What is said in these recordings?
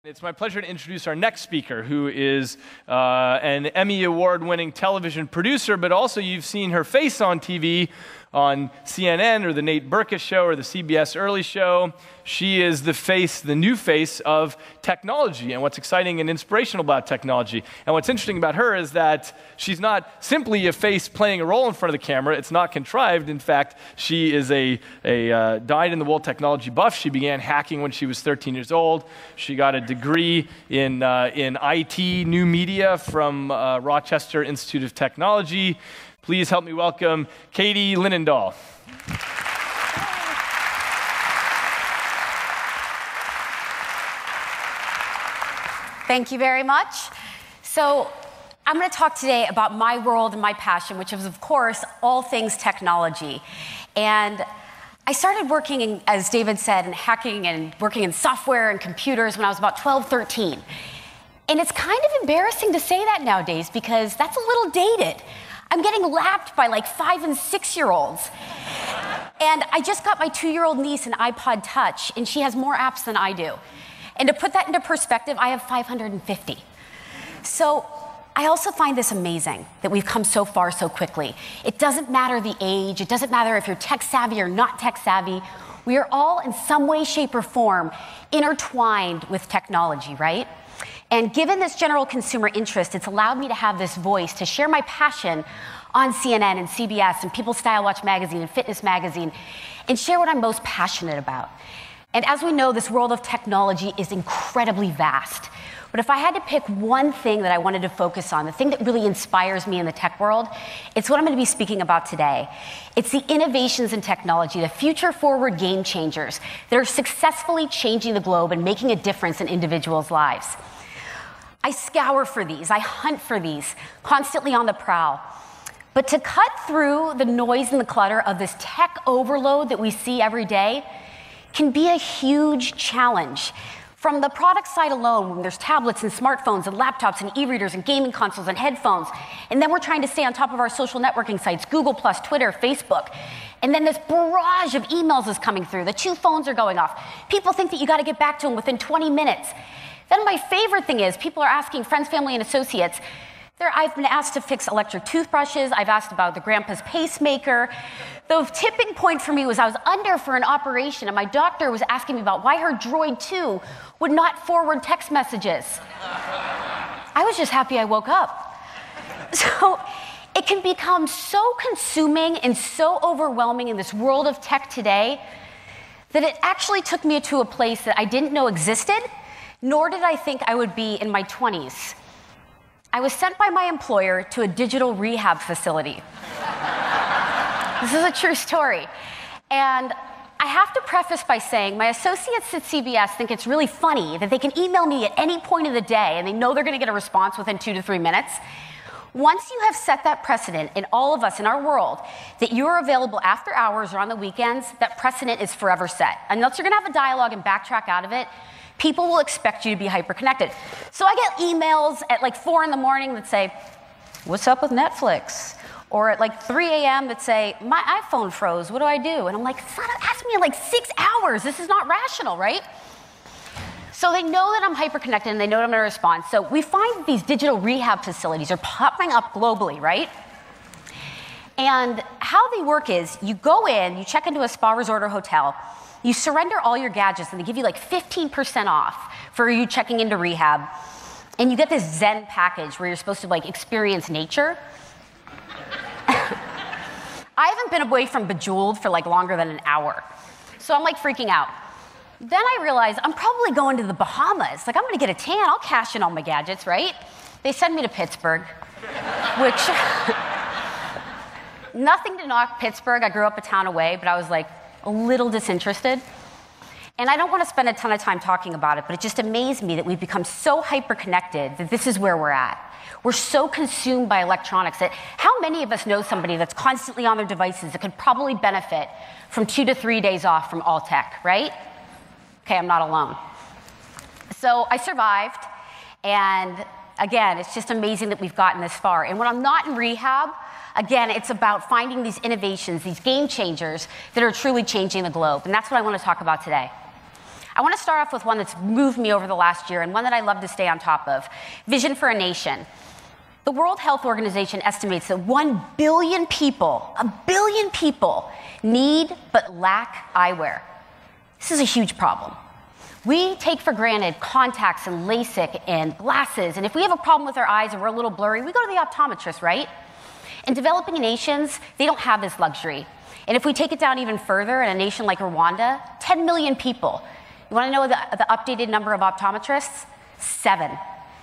It's my pleasure to introduce our next speaker, who is an Emmy Award-winning television producer, but also you've seen her face on TV on CNN or the Nate Berkus Show or the CBS Early Show. She is the new face of technology and what's exciting and inspirational about technology. And what's interesting about her is that she's not simply a face playing a role in front of the camera. It's not contrived. In fact, she is a dyed-in-the-wool technology buff. She began hacking when she was 13 years old. She got a degree in IT, new media from Rochester Institute of Technology. Please help me welcome Katie Linendoll. Thank you very much. So I'm going to talk today about my world and my passion, which is, of course, all things technology. And I started working, as David said, in hacking and working in software and computers when I was about 12, 13. And it's kind of embarrassing to say that nowadays because that's a little dated. I'm getting lapped by like 5- and 6-year-olds. And I just got my 2-year-old niece an iPod Touch, and she has more apps than I do. And to put that into perspective, I have 550. So I also find this amazing that we've come so far so quickly. It doesn't matter the age. It doesn't matter if you're tech savvy or not tech savvy. We are all in some way, shape, or form intertwined with technology, right? And given this general consumer interest, it's allowed me to have this voice to share my passion on CNN and CBS and People's Style Watch magazine and Fitness magazine and share what I'm most passionate about. And as we know, this world of technology is incredibly vast. But if I had to pick one thing that I wanted to focus on, the thing that really inspires me in the tech world, it's what I'm going to be speaking about today. It's the innovations in technology, the future-forward game changers that are successfully changing the globe and making a difference in individuals' lives. I scour for these, I hunt for these, constantly on the prowl. But to cut through the noise and the clutter of this tech overload that we see every day can be a huge challenge. From the product side alone, when there's tablets and smartphones and laptops and e-readers and gaming consoles and headphones, and then we're trying to stay on top of our social networking sites, Google+, Twitter, Facebook, and then this barrage of emails is coming through. The 2 phones are going off. People think that you got to get back to them within 20 minutes. Then my favorite thing is people are asking friends, family, and associates. I've been asked to fix electric toothbrushes. I've asked about the grandpa's pacemaker. The tipping point for me was I was under for an operation, and my doctor was asking me about why her Droid 2 would not forward text messages. I was just happy I woke up. So it can become so consuming and so overwhelming in this world of tech today that it actually took me to a place that I didn't know existed, nor did I think I would be in my 20s. I was sent by my employer to a digital rehab facility. This is a true story. And I have to preface by saying my associates at CBS think it's really funny that they can email me at any point of the day and they know they're going to get a response within 2 to 3 minutes. Once you have set that precedent in all of us in our world that you are available after hours or on the weekends, that precedent is forever set. Unless you're going to have a dialogue and backtrack out of it, people will expect you to be hyper-connected. So I get emails at like 4 in the morning that say, what's up with Netflix? Or at like 3 a.m. that say, my iPhone froze, what do I do? And I'm like, ask me in like 6 hours. This is not rational, right? So they know that I'm hyper-connected and they know that I'm going to respond. So we find that these digital rehab facilities are popping up globally, right? And how they work is you go in, you check into a spa resort or hotel, you surrender all your gadgets, and they give you like 15% off for you checking into rehab. And you get this Zen package where you're supposed to like experience nature. I haven't been away from Bejeweled for like longer than an hour. So I'm like freaking out. Then I realize I'm probably going to the Bahamas. Like I'm gonna get a tan, I'll cash in all my gadgets, right? They send me to Pittsburgh, which, nothing to knock Pittsburgh. I grew up a town away, but I was like, a little disinterested. And I don't want to spend a ton of time talking about it, but it just amazed me that we've become so hyper-connected that this is where we're at. We're so consumed by electronics that how many of us know somebody that's constantly on their devices that could probably benefit from 2 to 3 days off from all tech, right? Okay, I'm not alone. So I survived, and again, it's just amazing that we've gotten this far. And when I'm not in rehab, again, it's about finding these innovations, these game changers that are truly changing the globe. And that's what I want to talk about today. I want to start off with one that's moved me over the last year and one that I love to stay on top of. Vision for a Nation. The World Health Organization estimates that 1 billion people, a billion people, need but lack eyewear. This is a huge problem. We take for granted contacts and LASIK and glasses, and if we have a problem with our eyes and we're a little blurry, we go to the optometrist, right? In developing nations, they don't have this luxury. And if we take it down even further, in a nation like Rwanda, 10 million people. You want to know the updated number of optometrists? 7.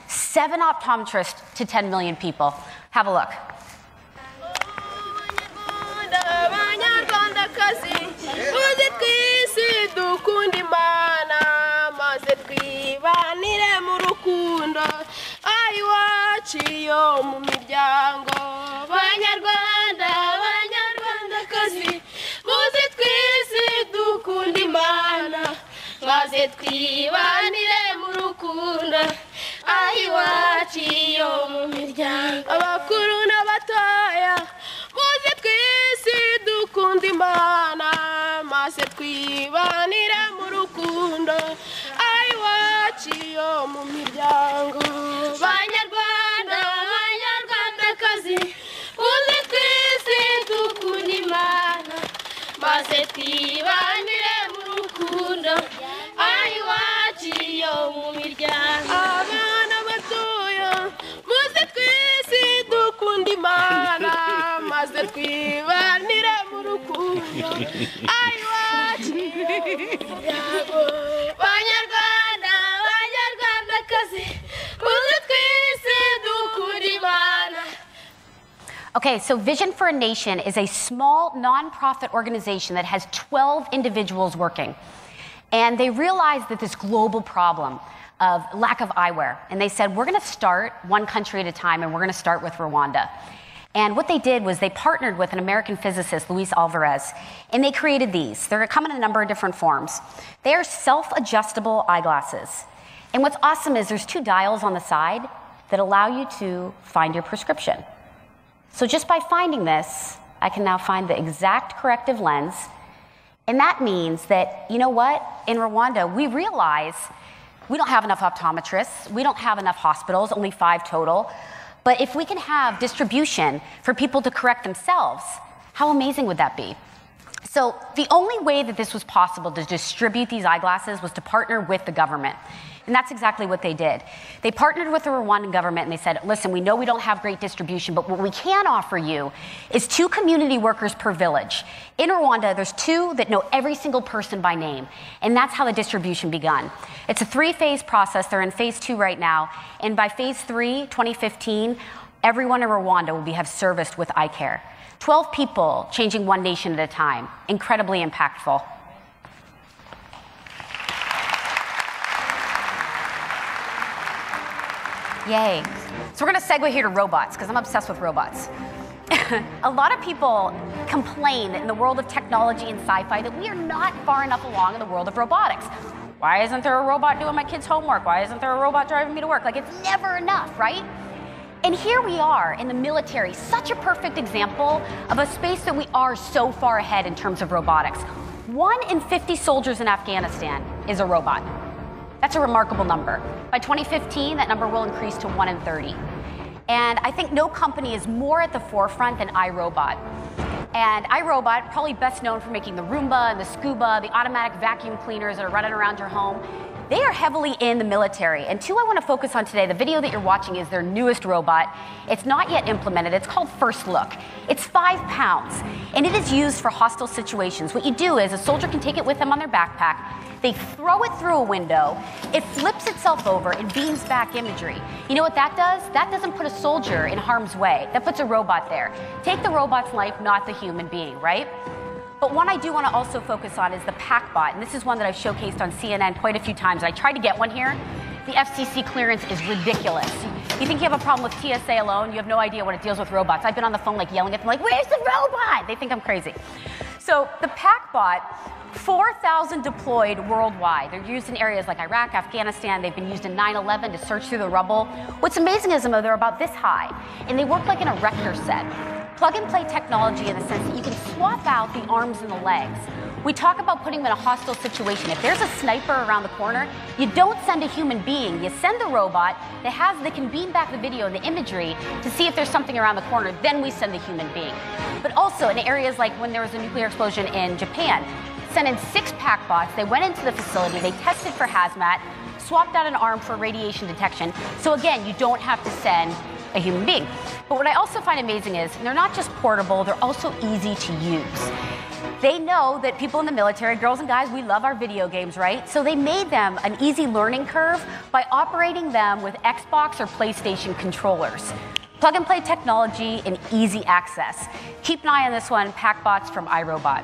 7 optometrists to 10 million people. Have a look. Abakuru n'abatoya muze twese dukunda Imana maze twibanire mu rukundo iwacu yo mu miryango Banyarwanda Banyarwandakazi muze twese dukunda Imana maze twibanire mu rukundo iwacu yo mu miryango abana batoya muze twese dukunda Imana maze twibanire mu rukundo iwacu Banyarwanda Banyarwandakazi muze twese dukunda Imana. Okay, so Vision for a Nation is a small nonprofit organization that has 12 individuals working. And they realized that this global problem of lack of eyewear, and they said, we're going to start one country at a time, and we're going to start with Rwanda. And what they did was they partnered with an American physicist, Luis Alvarez, and they created these. They're come in a number of different forms. They are self-adjustable eyeglasses. And what's awesome is there's 2 dials on the side that allow you to find your prescription. So just by finding this, I can now find the exact corrective lens. And that means that, you know what? In Rwanda, we realize we don't have enough optometrists. We don't have enough hospitals, only 5 total. But if we can have distribution for people to correct themselves, how amazing would that be? So the only way that this was possible to distribute these eyeglasses was to partner with the government. And that's exactly what they did. They partnered with the Rwandan government and they said, listen, we know we don't have great distribution, but what we can offer you is 2 community workers per village. In Rwanda, there's 2 that know every single person by name. And that's how the distribution began. It's a 3-phase process. They're in phase 2 right now. And by phase 3, 2015, everyone in Rwanda will have serviced with eye care. 12 people changing one nation at a time. Incredibly impactful. Yay. So we're going to segue here to robots, because I'm obsessed with robots. A lot of people complain that in the world of technology and sci-fi that we are not far enough along in the world of robotics. Why isn't there a robot doing my kids' homework? Why isn't there a robot driving me to work? Like, it's never enough, right? And here we are in the military, such a perfect example of a space that we are so far ahead in terms of robotics. 1 in 50 soldiers in Afghanistan is a robot. That's a remarkable number. By 2015, that number will increase to 1 in 30. And I think no company is more at the forefront than iRobot. And iRobot, probably best known for making the Roomba and the Scuba, the automatic vacuum cleaners that are running around your home. They are heavily in the military. And 2 I want to focus on today, the video that you're watching is their newest robot. It's not yet implemented. It's called First Look. It's 5 pounds, and it is used for hostile situations. What you do is a soldier can take it with them on their backpack. They throw it through a window. It flips itself over and beams back imagery. You know what that does? That doesn't put a soldier in harm's way. That puts a robot there. Take the robot's life, not the human being, right? But one I do want to also focus on is the PackBot, and this is one that I've showcased on CNN quite a few times. I tried to get one here. The FCC clearance is ridiculous. You think you have a problem with TSA alone? You have no idea when it deals with robots. I've been on the phone like yelling at them like, where's the robot? They think I'm crazy. So the PackBot, 4,000 deployed worldwide. They're used in areas like Iraq, Afghanistan. They've been used in 9/11 to search through the rubble. What's amazing is they're about this high, and they work like an erector set. Plug-and-play technology in the sense that you can swap out the arms and the legs. We talk about putting them in a hostile situation. If there's a sniper around the corner, you don't send a human being. You send the robot that can beam back the video and the imagery to see if there's something around the corner. Then we send the human being. But also in areas like when there was a nuclear explosion in Japan, sent in 6 pack bots. They went into the facility. They tested for hazmat, swapped out an arm for radiation detection. So again, you don't have to send a human being. But what I also find amazing is they're not just portable, they're also easy to use. They know that people in the military, girls and guys, we love our video games, right? So they made them an easy learning curve by operating them with Xbox or PlayStation controllers. Plug and play technology and easy access. Keep an eye on this one, PackBots from iRobot.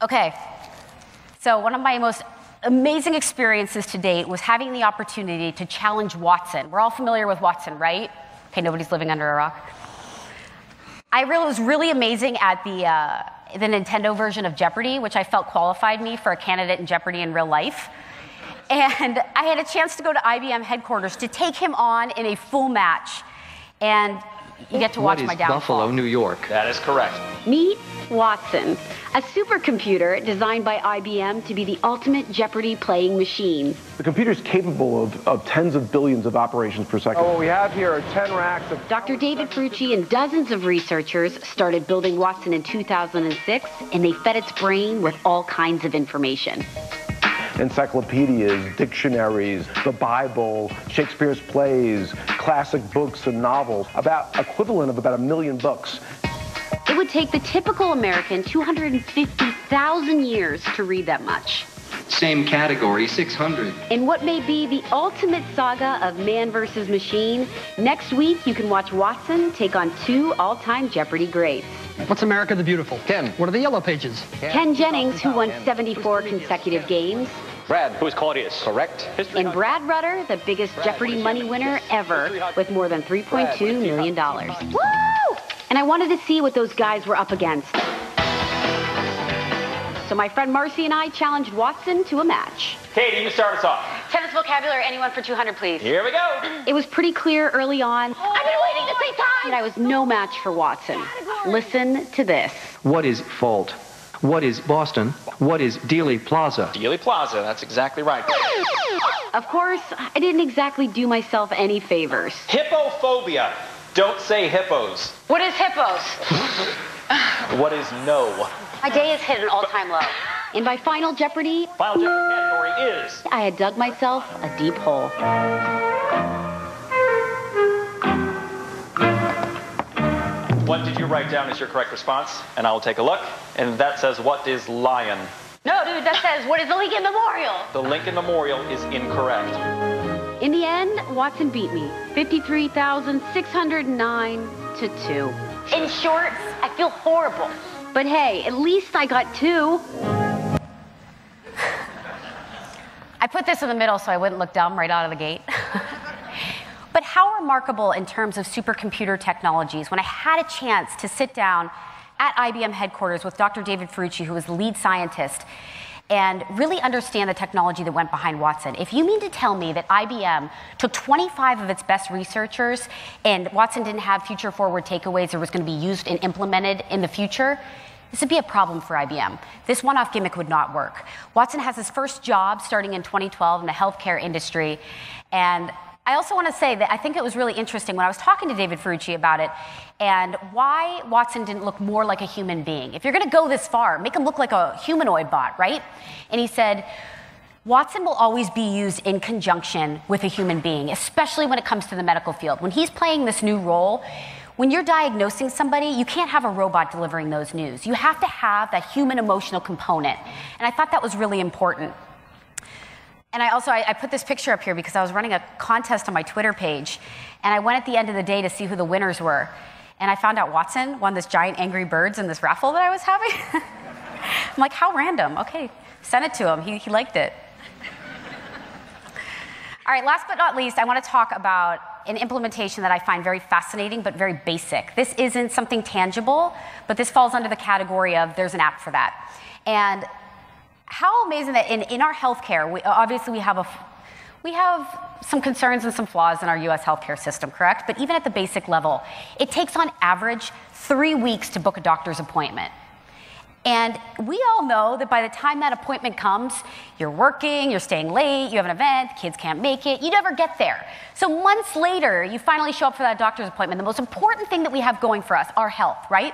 Okay, so one of my most amazing experiences to date was having the opportunity to challenge Watson. We're all familiar with Watson, right? Okay, nobody's living under a rock. I was really amazing at the Nintendo version of Jeopardy, which I felt qualified me for a candidate in Jeopardy in real life. And I had a chance to go to IBM headquarters to take him on in a full match. And you get to watch my downfall. Buffalo, New York? That is correct. Meet Watson, a supercomputer designed by IBM to be the ultimate Jeopardy playing machine. The computer's capable of tens of billions of operations per second. What we have here are 10 racks of... Dr. David Ferrucci and dozens of researchers started building Watson in 2006, and they fed its brain with all kinds of information. Encyclopedias, dictionaries, the Bible, Shakespeare's plays, classic books and novels, equivalent of about 1 million books. It would take the typical American 250,000 years to read that much. Same category, 600. In what may be the ultimate saga of man versus machine, next week you can watch Watson take on 2 all-time Jeopardy greats. What's America the Beautiful? Ken. What are the yellow pages? Ken Jennings, who won 74 consecutive games. Brad, who is Claudius? Correct. And Brad Rutter, the biggest Jeopardy money winner ever, with more than $3.2 million. Woo! And I wanted to see what those guys were up against. So my friend Marcy and I challenged Watson to a match. Katie, you start us off. Tennis vocabulary, anyone for 200, please. Here we go. It was pretty clear early on. I've been waiting to say time! that I was no match for Watson. Listen to this. What is fault? What is Boston? What is Dealey Plaza? Dealey Plaza, that's exactly right. Of course, I didn't exactly do myself any favors. Hippophobia. Don't say hippos. What is hippos? What is no? My day has hit an all-time low. And by Final Jeopardy, Final Jeopardy category is... I had dug myself a deep hole. What did you write down as your correct response? And I will take a look. And that says, what is lion? No, dude, that says, what is the Lincoln Memorial? The Lincoln Memorial is incorrect. In the end, Watson beat me, 53,609 to 2. In short, I feel horrible. But hey, at least I got 2. I put this in the middle so I wouldn't look dumb right out of the gate. But how remarkable in terms of supercomputer technologies, when I had a chance to sit down at IBM headquarters with Dr. David Ferrucci, who was the lead scientist, and really understand the technology that went behind Watson. If you mean to tell me that IBM took 25 of its best researchers and Watson didn't have future forward takeaways or was going to be used and implemented in the future, this would be a problem for IBM. This one-off gimmick would not work. Watson has his first job starting in 2012 in the healthcare industry. And I also want to say that I think it was really interesting when I was talking to David Ferrucci about it and why Watson didn't look more like a human being. If you're going to go this far, make him look like a humanoid bot, right? And he said, Watson will always be used in conjunction with a human being, especially when it comes to the medical field. When he's playing this new role, when you're diagnosing somebody, you can't have a robot delivering those news. You have to have that human emotional component. And I thought that was really important. And I put this picture up here because I was running a contest on my Twitter page, and I went at the end of the day to see who the winners were. And I found out Watson won this giant Angry Birds in this raffle that I was having. I'm like, how random. Okay, send it to him. He liked it. All right, last but not least, I want to talk about an implementation that I find very fascinating but very basic. This isn't something tangible, but this falls under the category of there's an app for that. And how amazing that in our healthcare, we have some concerns and some flaws in our US healthcare system, correct? But even at the basic level, it takes on average 3 weeks to book a doctor's appointment. And we all know that by the time that appointment comes, you're working, you're staying late, you have an event, kids can't make it, you never get there. So months later, you finally show up for that doctor's appointment. The most important thing that we have going for us, our health, right?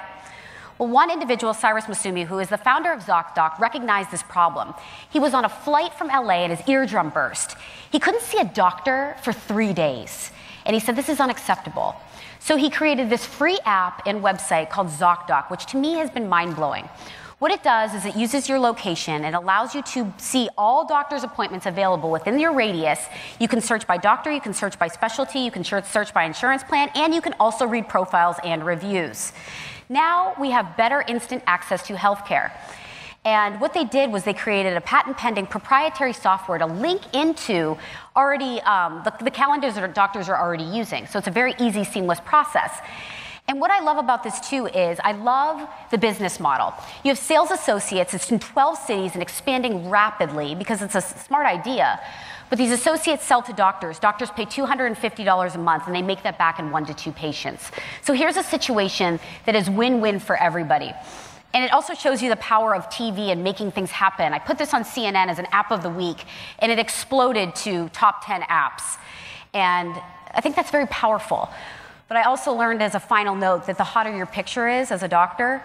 Well, one individual, Cyrus Masumi, who is the founder of ZocDoc, recognized this problem. He was on a flight from LA and his eardrum burst. He couldn't see a doctor for 3 days. And he said, this is unacceptable. So he created this free app and website called ZocDoc, which to me has been mind-blowing. What it does is it uses your location and allows you to see all doctor's appointments available within your radius. You can search by doctor, you can search by specialty, you can search by insurance plan, and you can also read profiles and reviews. Now we have better instant access to healthcare. And what they did was they created a patent-pending proprietary software to link into already the calendars that doctors are already using. So it's a very easy, seamless process. And what I love about this too is I love the business model. You have sales associates, it's in 12 cities and expanding rapidly because it's a smart idea. But these associates sell to doctors. Doctors pay $250 a month, and they make that back in 1 to 2 patients. So here's a situation that is win-win for everybody. And it also shows you the power of TV and making things happen. I put this on CNN as an app of the week, and it exploded to top 10 apps. And I think that's very powerful. But I also learned as a final note that the hotter your picture is as a doctor,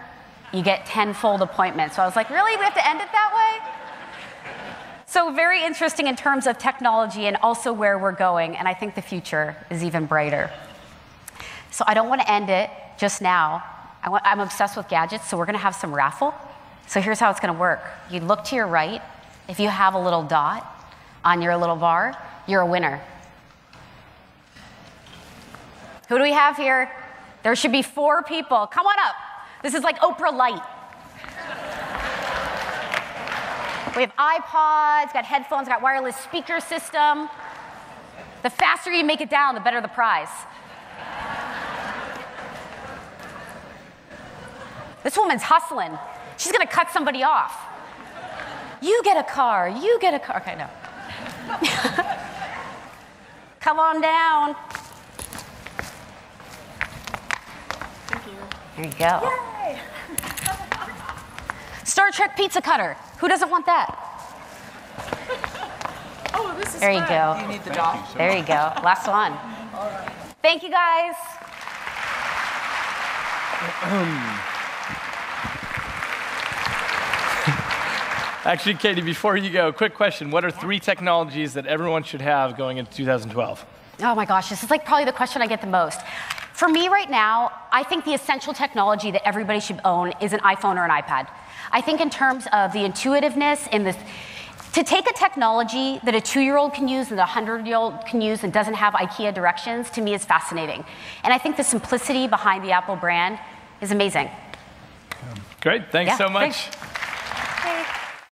you get 10-fold appointments. So I was like, really? We have to end it that way? So very interesting in terms of technology and also where we're going, and I think the future is even brighter. So I don't want to end it just now. I'm obsessed with gadgets, so we're going to have some raffle. So here's how it's going to work. You look to your right. If you have a little dot on your little bar, you're a winner. Who do we have here? There should be 4 people. Come on up. This is like Oprah Light. We have iPods, got headphones, got wireless speaker system. The faster you make it down, the better the prize. This woman's hustling. She's gonna cut somebody off. You get a car, you get a car. Okay, no. Come on down. Thank you. There you go. Yay! Star Trek pizza cutter. Who doesn't want that? Oh, this is There you fun. go. You need the doll. There you go. Last one. All right. Thank you, guys. Actually, Katie, before you go, quick question. What are 3 technologies that everyone should have going into 2012? Oh my gosh, this is like probably the question I get the most. For me right now, I think the essential technology that everybody should own is an iPhone or an iPad. I think in terms of the intuitiveness and to take a technology that a 2-year-old can use and a 100-year-old can use and doesn't have IKEA directions, to me is fascinating. And I think the simplicity behind the Apple brand is amazing. Great, thanks so much. Thanks.